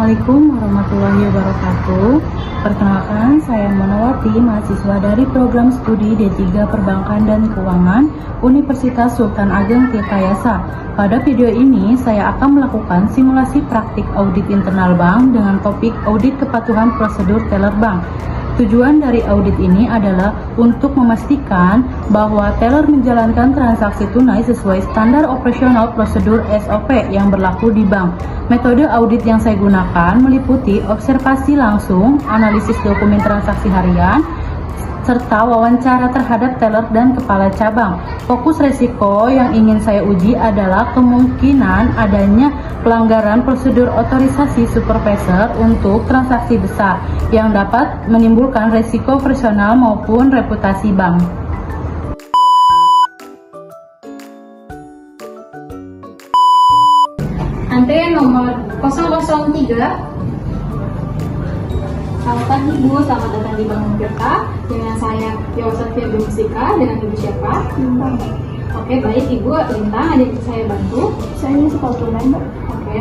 Assalamualaikum warahmatullahi wabarakatuh. Perkenalkan, saya Monawati, mahasiswa dari program studi D3 Perbankan dan Keuangan Universitas Sultan Ageng Tirtayasa. Pada video ini, saya akan melakukan simulasi praktik audit internal bank dengan topik audit kepatuhan prosedur teller bank. Tujuan dari audit ini adalah untuk memastikan bahwa teller menjalankan transaksi tunai sesuai standar operasional prosedur SOP yang berlaku di bank. Metode audit yang saya gunakan meliputi observasi langsung, analisis dokumen transaksi harian, serta wawancara terhadap teller dan kepala cabang. Fokus resiko yang ingin saya uji adalah kemungkinan adanya pelanggaran prosedur otorisasi supervisor untuk transaksi besar yang dapat menimbulkan resiko personal maupun reputasi bank. Antrian nomor 003. Selamat pagi Bu, selamat datang di Bank Tirta. Dengan saya Yosefia Musika, dengan Ibu siapa? Lintang. Oke, baik Ibu Lintang, ada yang bisa saya bantu? Saya ingin sekolah tunai, Mbak. Oke,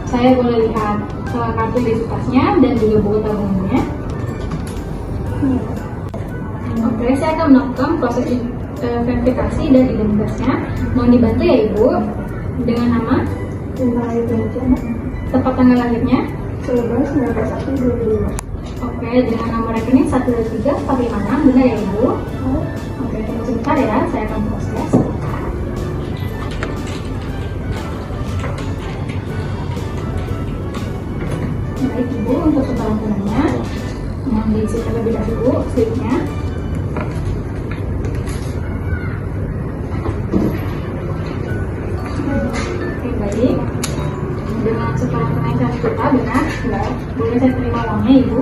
saya boleh lihat kartu identitasnya dan juga buku tabungannya. Oke, saya akan melakukan proses verifikasi dan identitasnya. Mohon dibantu ya Ibu. Dengan nama, Lintang Ayu Penja, Mbak. tempat tanggal lahirnya. 11/19/2025. Oke, dengan nomor rekening 12346, benar ya Ibu? Oke, tunggu sebentar ya, saya akan proses. Baik Ibu, untuk setoran tunainya, mohon diisi terlebih dahulu slipnya. Oke, baik. Dengan setoran tunai 1 juta, benar? Boleh saya terima uangnya Ibu?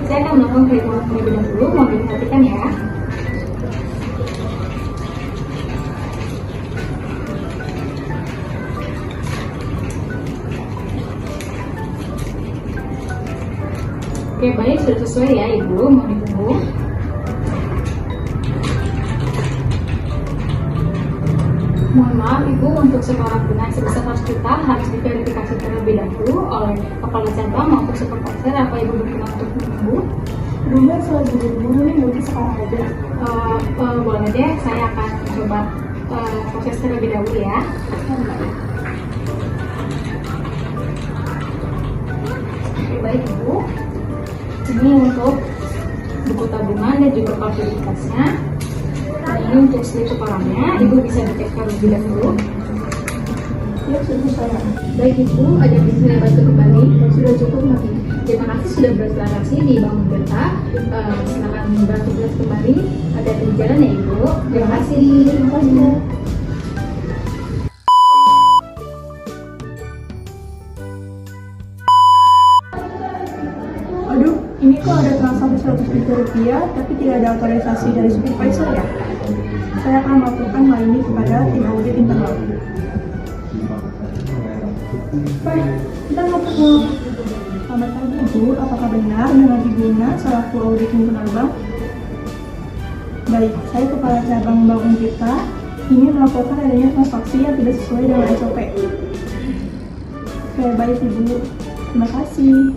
Saya akan melakukan perhitungan terlebih dahulu, mohon diperhatikan ya. Oke, baik, sudah sesuai ya Ibu, mohon ditunggu. Mohon maaf Ibu, untuk setoran tunai sebesar 100 juta harus diverifikasi terlebih dahulu oleh kepala cabang maupun supervisor. Apa Ibu berkenan untuk menunggu? Mbak, saya buru-buru nih, mungkin sekarang aja. Boleh deh, saya akan coba proses terlebih dahulu ya. Oke, baik Ibu. Ini untuk buku tabungan dan juga kartu identitasnya. Ini untuk slip setorannya, Ibu bisa dicek terlebih dahulu. Ya, sudah saya. Baik Ibu, ada yang bisa saya bantu kembali? Sudah cukup, Mbak. Terima kasih sudah bertransaksi di Bank Tirta. Silakan beraktivitas kembali. Ada di jalan ya Ibu. Terima kasih. Terima kasih. Aduh, ini kok ada transaksi 100 juta rupiah, tapi tidak ada otorisasi dari supervisor ya? Saya akan melaporkan hal ini kepada tim audit internal. Baik, kita ngobrol. Selamat pagi Ibu, apakah benar dengan Ibu Ina selaku audit internal bank? Baik, saya kepala cabang Bank Tirta ingin melaporkan adanya transaksi yang tidak sesuai dengan SOP. Oke, baik Ibu. Terima kasih.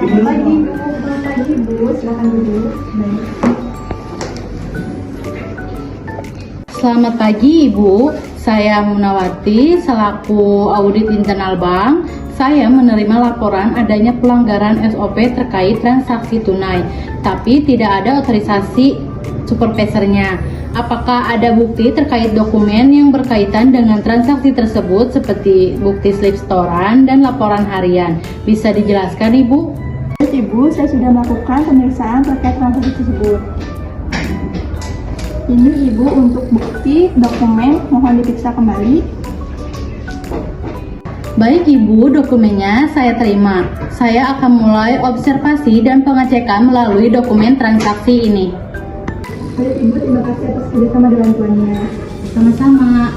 Selamat pagi Bu, silakan duduk. Baik. Selamat pagi Ibu, saya Munawati selaku audit internal bank. Saya menerima laporan adanya pelanggaran SOP terkait transaksi tunai, tapi tidak ada otorisasi supervisornya. Apakah ada bukti terkait dokumen yang berkaitan dengan transaksi tersebut seperti bukti slip setoran dan laporan harian? Bisa dijelaskan Ibu? Baik Ibu, saya sudah melakukan pemeriksaan terkait transaksi tersebut. Ini Ibu untuk bukti dokumen, mohon diperiksa kembali. Baik Ibu, dokumennya saya terima. Saya akan mulai observasi dan pengecekan melalui dokumen transaksi ini. Baik Ibu, terima kasih atas kerjasama dan bantuannya. Sama-sama.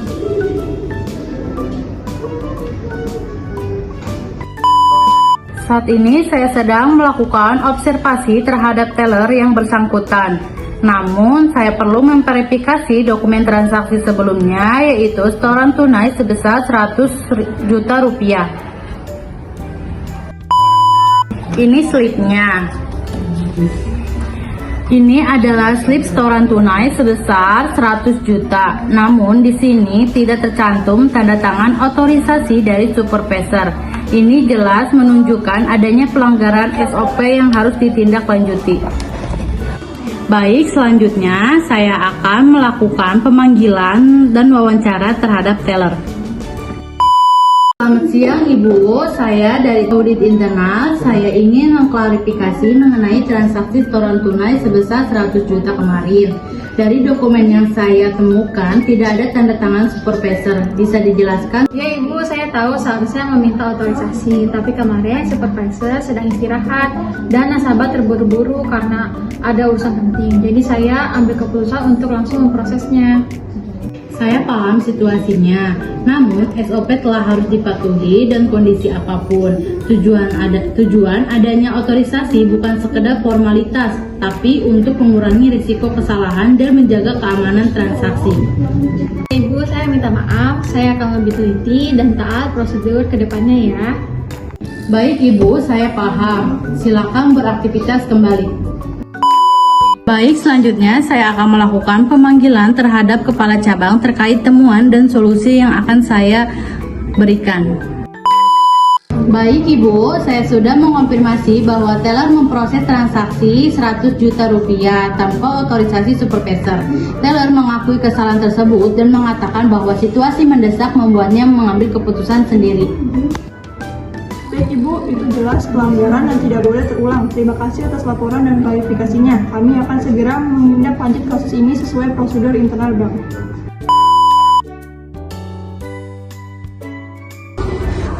Saat ini saya sedang melakukan observasi terhadap teller yang bersangkutan. Namun, saya perlu memverifikasi dokumen transaksi sebelumnya, yaitu setoran tunai sebesar 100 juta rupiah. Ini slipnya. Ini adalah slip setoran tunai sebesar 100 juta. Namun, di sini tidak tercantum tanda tangan otorisasi dari supervisor. Ini jelas menunjukkan adanya pelanggaran SOP yang harus ditindaklanjuti. Baik, selanjutnya saya akan melakukan pemanggilan dan wawancara terhadap teller. Selamat siang Ibu, saya dari audit internal. Saya ingin mengklarifikasi mengenai transaksi setoran tunai sebesar 100 juta kemarin. Dari dokumen yang saya temukan tidak ada tanda tangan supervisor. Bisa dijelaskan? Ya Ibu, saya tahu seharusnya meminta otorisasi, tapi kemarin supervisor sedang istirahat dan nasabah terburu-buru karena ada urusan penting. Jadi saya ambil keputusan untuk langsung memprosesnya. Saya paham situasinya, namun SOP telah harus dipatuhi dan kondisi apapun. Tujuan adanya otorisasi bukan sekedar formalitas, tapi untuk mengurangi risiko kesalahan dan menjaga keamanan transaksi. Ibu, saya minta maaf, saya akan lebih teliti dan taat prosedur ke depannya ya. Baik Ibu, saya paham. Silakan beraktivitas kembali. Baik, selanjutnya saya akan melakukan pemanggilan terhadap kepala cabang terkait temuan dan solusi yang akan saya berikan. Baik Ibu, saya sudah mengonfirmasi bahwa teller memproses transaksi 100 juta rupiah tanpa otorisasi supervisor. Teller mengakui kesalahan tersebut dan mengatakan bahwa situasi mendesak membuatnya mengambil keputusan sendiri. Baik Ibu, itu jelas pelanggaran dan tidak boleh terulang. Terima kasih atas laporan dan klarifikasinya. Kami akan segera menindaklanjuti kasus ini sesuai prosedur internal bank.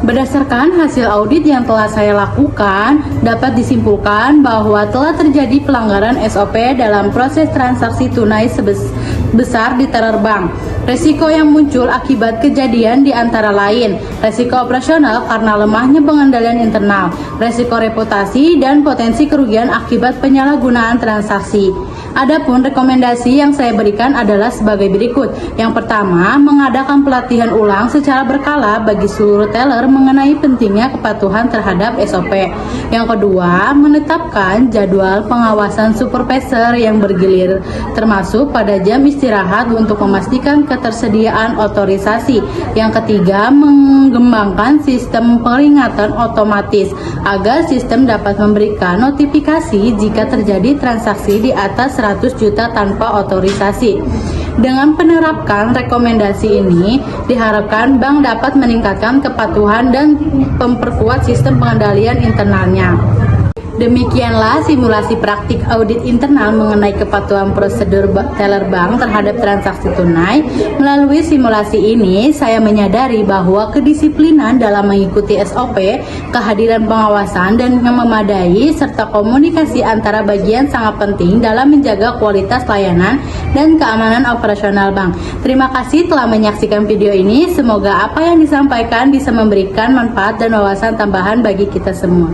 Berdasarkan hasil audit yang telah saya lakukan, dapat disimpulkan bahwa telah terjadi pelanggaran SOP dalam proses transaksi tunai sebesar di teller bank. Resiko yang muncul akibat kejadian di antara lain, resiko operasional karena lemahnya pengendalian internal, resiko reputasi, dan potensi kerugian akibat penyalahgunaan transaksi. Adapun rekomendasi yang saya berikan adalah sebagai berikut. Yang pertama, mengadakan pelatihan ulang secara berkala bagi seluruh teller mengenai pentingnya kepatuhan terhadap SOP. Yang kedua, menetapkan jadwal pengawasan supervisor yang bergilir, termasuk pada jam istirahat untuk memastikan ketersediaan otorisasi. Yang ketiga, mengembangkan sistem peringatan otomatis agar sistem dapat memberikan notifikasi jika terjadi transaksi di atas 100 juta tanpa otorisasi. Dengan penerapkan rekomendasi ini, diharapkan bank dapat meningkatkan kepatuhan dan memperkuat sistem pengendalian internalnya. Demikianlah simulasi praktik audit internal mengenai kepatuhan prosedur teller bank terhadap transaksi tunai. Melalui simulasi ini, saya menyadari bahwa kedisiplinan dalam mengikuti SOP, kehadiran pengawasan dan yang memadai, serta komunikasi antara bagian sangat penting dalam menjaga kualitas layanan dan keamanan operasional bank. Terima kasih telah menyaksikan video ini. Semoga apa yang disampaikan bisa memberikan manfaat dan wawasan tambahan bagi kita semua.